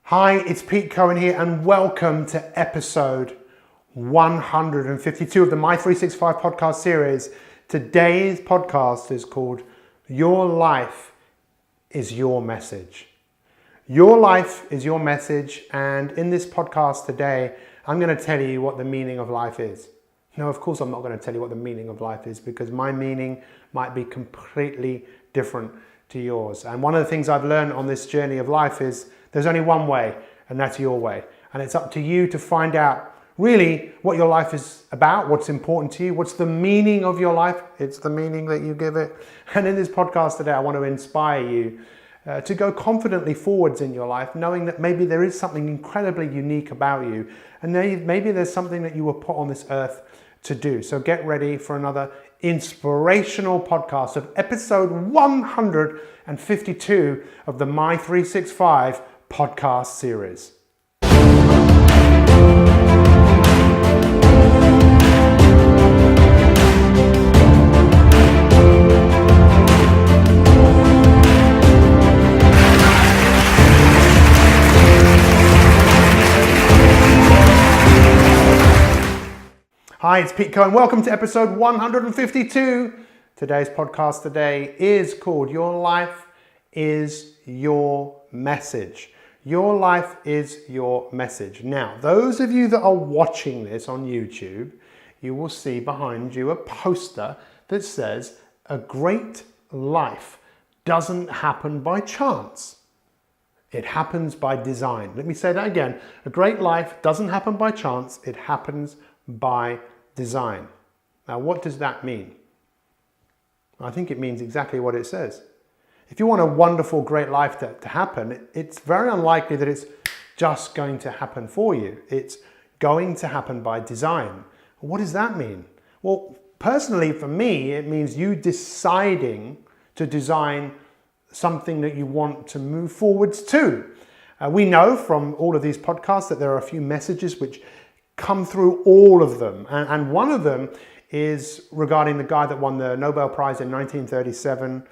Hi, it's Pete Cohen here and welcome to episode 152 of the Mi365 podcast series. Today's podcast is called Your Life is Your Message. Your life is your message, and in this podcast today, I'm going to tell you what the meaning of life is. No, of course I'm not going to tell you what the meaning of life is because my meaning might be completely different to yours. And one of the things I've learned on this journey of life is there's only one way, and that's your way. And it's up to you to find out really what your life is about, what's important to you, what's the meaning of your life. It's the meaning that you give it. And in this podcast today, I want to inspire you to go confidently forwards in your life, knowing that maybe there is something incredibly unique about you. And maybe there's something that you were put on this earth to do. So get ready for another inspirational podcast of episode 152 of the Mi365 podcast series. Hi, it's Pete Cohen. Welcome to episode 152. Today's podcast today is called Your Life is Your Message. Your life is your message. Now, those of you that are watching this on YouTube, you will see behind you a poster that says, "A great life doesn't happen by chance. It happens by design." Let me say that again. A great life doesn't happen by chance. It happens by design. Now, what does that mean? I think it means exactly what it says. If you want a wonderful, great life to happen, it's very unlikely that it's just going to happen for you. It's going to happen by design. What does that mean? Well, personally, for me, it means you deciding to design something that you want to move forwards to. We know from all of these podcasts that there are a few messages which come through all of them. And one of them is regarding the guy that won the Nobel Prize in 1937,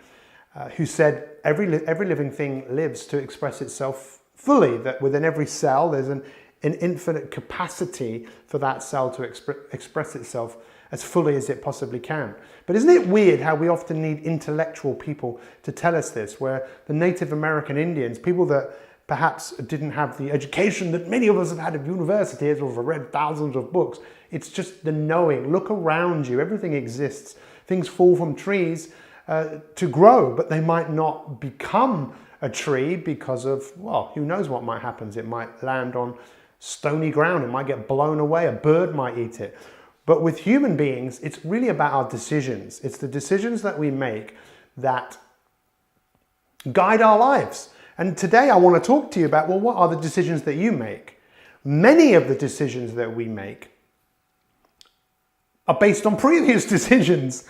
who said every living thing lives to express itself fully, that within every cell there's an infinite capacity for that cell to express itself as fully as it possibly can. But isn't it weird how we often need intellectual people to tell us this, where the Native American Indians, people that perhaps didn't have the education that many of us have had at universities or have read thousands of books, it's just the knowing. Look around you, everything exists. Things fall from trees to grow, but they might not become a tree because of, well, who knows what might happen. It might land on stony ground, it might get blown away, a bird might eat it. But with human beings, it's really about our decisions. It's the decisions that we make that guide our lives. And today I want to talk to you about, well, what are the decisions that you make? Many of the decisions that we make are based on previous decisions.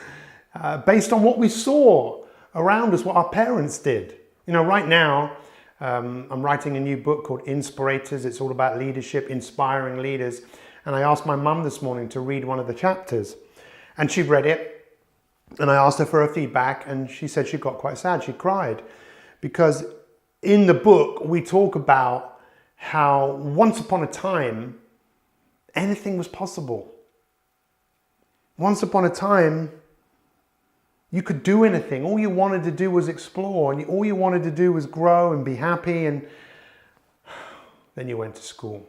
Based on what we saw around us, what our parents did. You know, right now, I'm writing a new book called Inspirators. It's all about leadership, inspiring leaders. And I asked my mum this morning to read one of the chapters. And she read it. And I asked her for her feedback. And she said she got quite sad. She cried. Because in the book, we talk about how once upon a time, anything was possible. Once upon a time, you could do anything. All you wanted to do was explore, and all you wanted to do was grow and be happy. And then you went to school.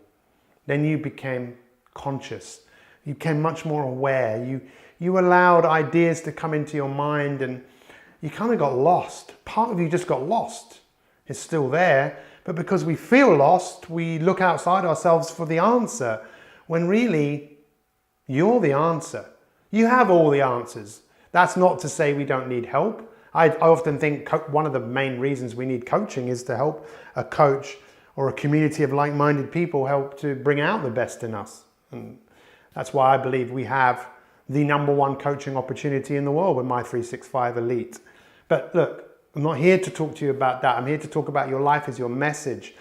Then you became conscious. You became much more aware. You allowed ideas to come into your mind, and you kind of got lost. Part of you just got lost. It's still there, but because we feel lost, we look outside ourselves for the answer, when really, you're the answer. You have all the answers. That's not to say we don't need help. I often think one of the main reasons we need coaching is to help a coach or a community of like-minded people help to bring out the best in us. And that's why I believe we have the #1 coaching opportunity in the world with Mi365 Elite. But look, I'm not here to talk to you about that. I'm here to talk about your life as your message.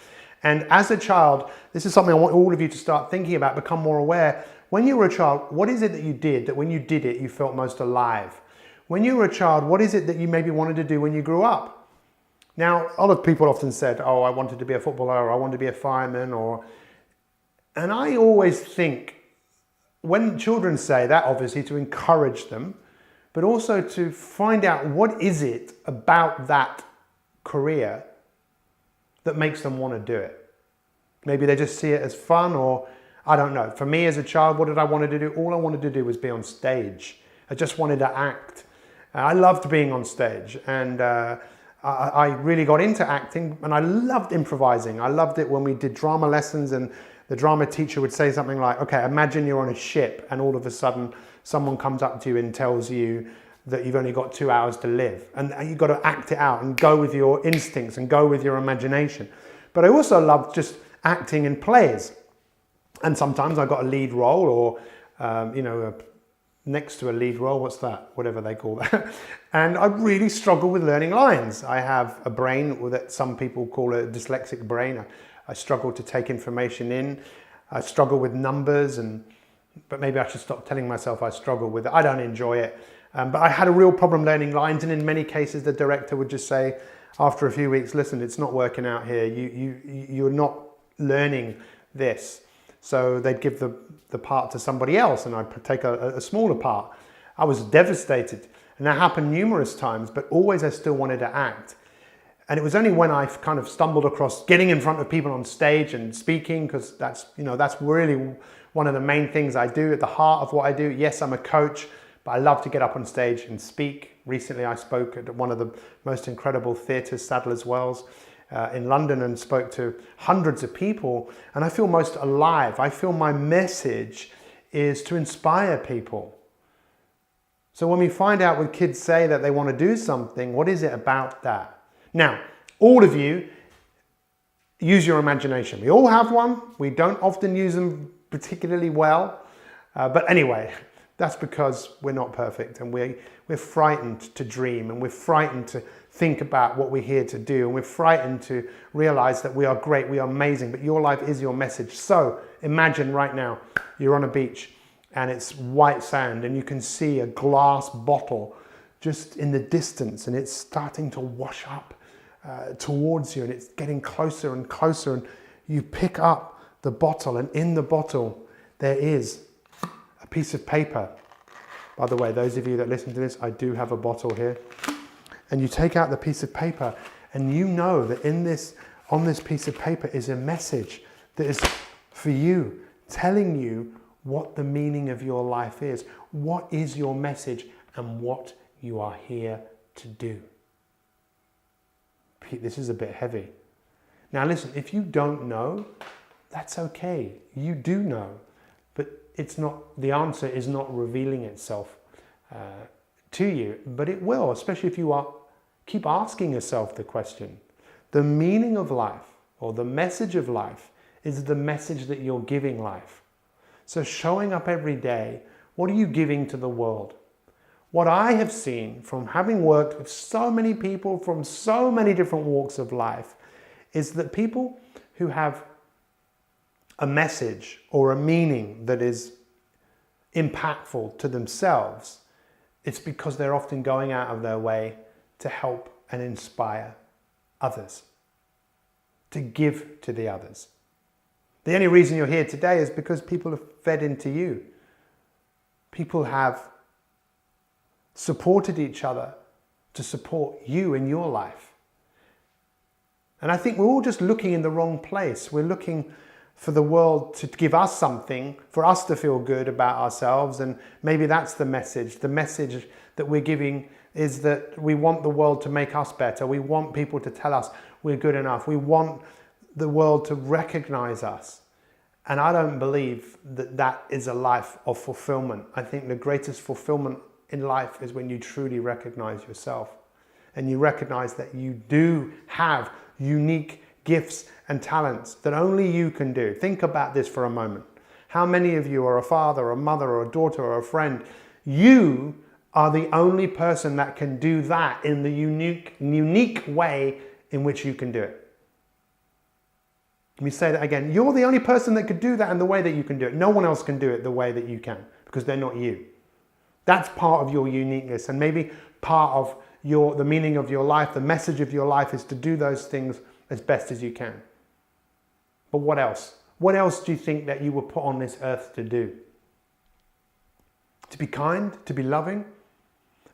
And as a child, this is something I want all of you to start thinking about, become more aware. When you were a child, what is it that you did that when you did it, you felt most alive? When you were a child, what is it that you maybe wanted to do when you grew up? Now, a lot of people often said, oh, I wanted to be a footballer, or I wanted to be a fireman, and I always think, when children say that, obviously to encourage them, but also to find out what is it about that career that makes them want to do it. Maybe they just see it as fun, or I don't know. For me as a child, what did I want to do? All I wanted to do was be on stage. I just wanted to act. I loved being on stage, and I really got into acting, and I loved improvising. I loved it when we did drama lessons and the drama teacher would say something like, okay, imagine you're on a ship and all of a sudden someone comes up to you and tells you that you've only got 2 hours to live, and you've got to act it out and go with your instincts and go with your imagination. But I also loved just acting in plays, and sometimes I got a lead role, or next to a lead role, what's that, whatever they call that. And I really struggle with learning lines. I have a brain that some people call a dyslexic brain. I struggle to take information in. I struggle with numbers, but maybe I should stop telling myself I struggle with it. I don't enjoy it. But I had a real problem learning lines, and in many cases the director would just say after a few weeks, listen, it's not working out here. You're not learning this. So they'd give the part to somebody else, and I'd take a smaller part. I was devastated, and that happened numerous times, but always I still wanted to act. And it was only when I kind of stumbled across getting in front of people on stage and speaking, because that's really one of the main things I do, at the heart of what I do. Yes, I'm a coach, but I love to get up on stage and speak. Recently, I spoke at one of the most incredible theatres, Sadler's Wells, in London, and spoke to hundreds of people, and I feel most alive. I feel my message is to inspire people. So when we find out when kids say that they want to do something, what is it about that? Now, all of you use your imagination. We all have one. We don't often use them particularly well, but anyway, that's because we're not perfect, and we're frightened to dream, and we're frightened to think about what we're here to do, and we're frightened to realize that we are great, we are amazing, but your life is your message. So imagine right now you're on a beach and it's white sand, and you can see a glass bottle just in the distance, and it's starting to wash up towards you, and it's getting closer and closer, and you pick up the bottle, and in the bottle there is a piece of paper. By the way, those of you that listen to this, I do have a bottle here. And you take out the piece of paper, and you know that on this piece of paper is a message that is for you, telling you what the meaning of your life is. What is your message and what you are here to do? Pete, this is a bit heavy. Now listen, if you don't know, that's okay. You do know, but the answer is not revealing itself to you, but it will, especially if you keep asking yourself the question. The meaning of life, or the message of life, is the message that you're giving life. So showing up every day, what are you giving to the world? What I have seen from having worked with so many people from so many different walks of life is that people who have a message or a meaning that is impactful to themselves, it's because they're often going out of their way to help and inspire others, to give to the others. The only reason you're here today is because people have fed into you. People have supported each other to support you in your life. And I think we're all just looking in the wrong place. We're looking for the world to give us something, for us to feel good about ourselves, and maybe that's the message. The message that we're giving is that we want the world to make us better. We want people to tell us we're good enough. We want the world to recognize us. And I don't believe that that is a life of fulfillment. I think the greatest fulfillment in life is when you truly recognize yourself, and you recognize that you do have unique gifts and talents that only you can do. Think about this for a moment. How many of you are a father, or a mother, or a daughter, or a friend? You are the only person that can do that in the unique way in which you can do it. Let me say that again. You're the only person that could do that in the way that you can do it. No one else can do it the way that you can, because they're not you. That's part of your uniqueness, and maybe part of the meaning of your life, the message of your life is to do those things as best as you can. But what else? What else do you think that you were put on this earth to do? To be kind, to be loving?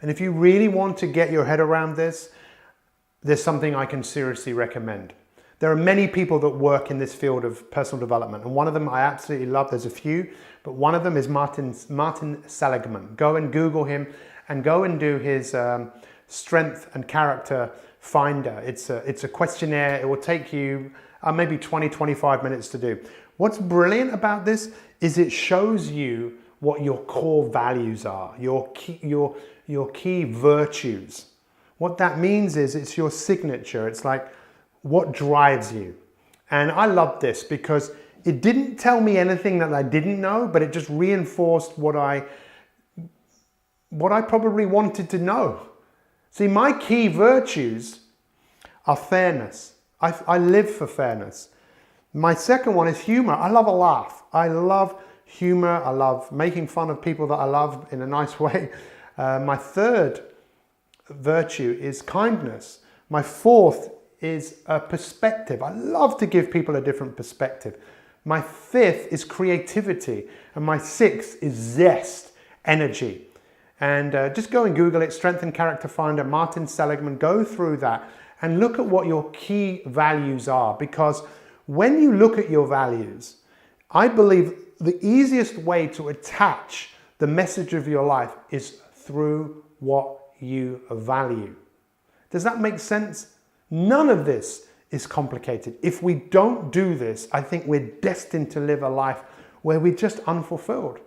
And if you really want to get your head around this, there's something I can seriously recommend. There are many people that work in this field of personal development, and one of them I absolutely love. There's a few, but one of them is Martin Seligman. Go and Google him and go and do his Strength and Character Finder. It's a questionnaire. It will take you maybe 20-25 minutes to do. What's brilliant about this is it shows you what your core values are, your key virtues. What that means is it's your signature. It's like what drives you. And I love this because it didn't tell me anything that I didn't know, but it just reinforced what I probably wanted to know. See, my key virtues are fairness. I live for fairness. My second one is humor. I love a laugh. I love humor. I love making fun of people that I love in a nice way. My third virtue is kindness. My fourth is perspective. I love to give people a different perspective. My fifth is creativity. And my sixth is zest, energy. And just go and Google it, Strength and Character Finder, Martin Seligman. Go through that and look at what your key values are. Because when you look at your values, I believe the easiest way to attach the message of your life is through what you value. Does that make sense? None of this is complicated. If we don't do this, I think we're destined to live a life where we're just unfulfilled.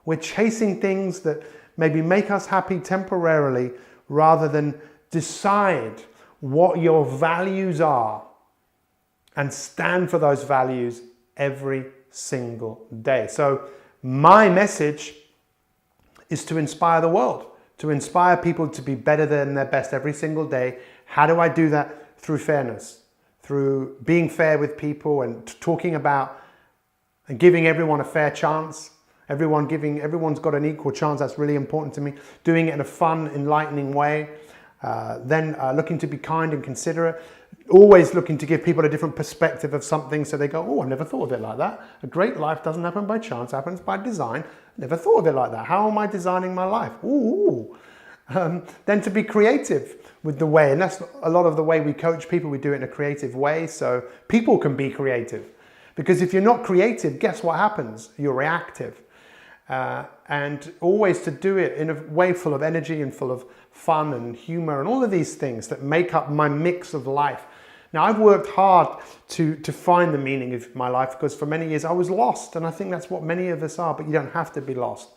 We're chasing things that maybe make us happy temporarily rather than decide what your values are and stand for those values every single day. So my message is to inspire the world, to inspire people to be better than their best every single day. How do I do that? Through fairness, through being fair with people and talking about and giving everyone a fair chance. Everyone's got an equal chance. That's really important to me. Doing it in a fun, enlightening way. Then looking to be kind and considerate. Always looking to give people a different perspective of something so they go, oh, I never thought of it like that. A great life doesn't happen by chance, it happens by design. Never thought of it like that. How am I designing my life? Ooh. Then to be creative with the way, and that's a lot of the way we coach people. We do it in a creative way so people can be creative. Because if you're not creative, guess what happens? You're reactive. And always to do it in a way full of energy and full of fun and humor and all of these things that make up my mix of life. Now, I've worked hard to find the meaning of my life because for many years I was lost, and I think that's what many of us are, but you don't have to be lost.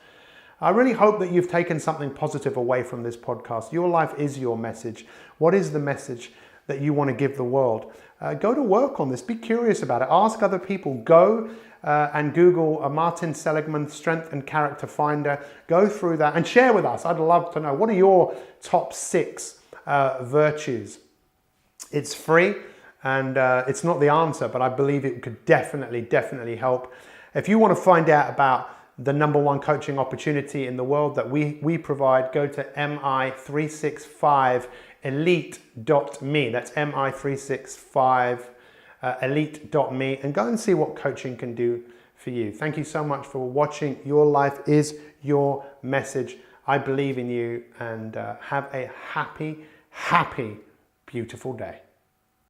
I really hope that you've taken something positive away from this podcast. Your life is your message. What is the message that you want to give the world? Go to work on this. Be curious about it. Ask other people. Go and Google Martin Seligman Strength and Character Finder. Go through that and share with us. I'd love to know, what are your top 6 virtues? It's free and it's not the answer, but I believe it could definitely help. If you want to find out about the #1 coaching opportunity in the world that we provide, go to Mi365elite.me. That's Mi365elite.me and go and see what coaching can do for you. Thank you so much for watching. Your life is your message. I believe in you, and have a happy, beautiful day.